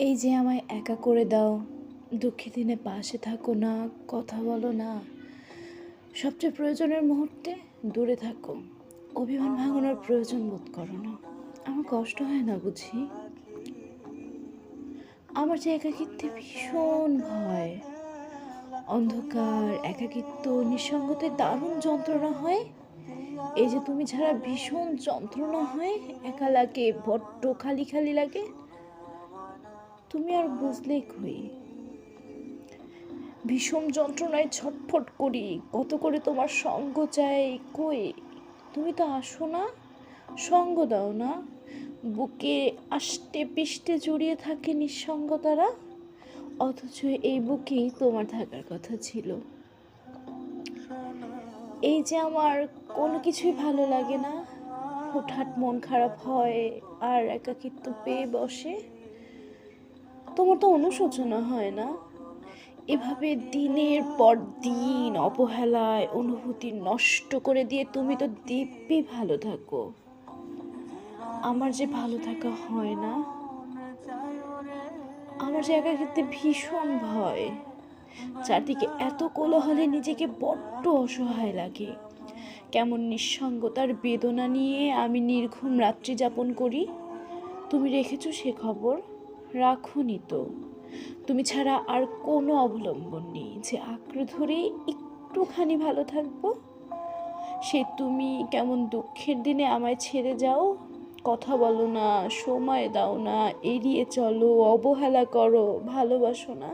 এই যে আমায় একা করে দাও, দুঃখের দিনে পাশে থাকো না, কথা বলো না, সবচেয়ে প্রয়োজনের মুহূর্তে দূরে থাকো, অভিমান ভাঙানোর প্রয়োজন বোধ করো না। আমার কষ্ট হয় না বুঝি? আমার যে একাকিত্বে ভীষণ ভয়, অন্ধকার, একাকিত্ব, নিঃসঙ্গতায় দারুণ যন্ত্রণা হয়। এই যে তুমি ছাড়া ভীষণ যন্ত্রণা হয়, একা লাগে, বড্ড খালি খালি লাগে। তুমি আর বুঝলেই কই, ভীষণ যন্ত্রণায় ছটফট করি, কত করে তোমার সঙ্গ চাই, কই তুমি তো আসো না, সঙ্গ দাও না। বুকে আষ্টে পিষ্টে জড়িয়ে থাকে নিঃসঙ্গতারা, অথচ এই বুকেই তোমার থাকার কথা ছিল। এই যে আমার কোনো কিছুই ভালো লাগে না, হুটহাট মন খারাপ হয় আর একাকিত্ব পেয়ে বসে। তোমার তো অনুশোচনা হয় না? এভাবে দিনের পর দিন অবহেলায় অনুভূতি নষ্ট করে দিয়ে তুমি তো দিব্যি ভালো থাকো। আমার যে ভালো থাকা হয় না, আমার যে একাকিত্বে ভীষণ ভয়। চারদিকে এত কোলাহলে নিজেকে বড্ড অসহায় লাগে। কেমন নিঃসঙ্গতার বেদনা নিয়ে আমি নির্ঘুম রাত্রি যাপন করি। তুমি রেখেছো সে খবর? রাখোনি তো। তুমি ছাড়া আর কোনো অবলম্বন নেই যে আঁকড়ে ধরে একটুখানি ভালো থাকবো। সে তুমি কেমন দুঃখের দিনে আমায় ছেড়ে যাও, কথা বলো না, সময় দাও না, এড়িয়ে চলো, অবহেলা করো, ভালোবাসো না।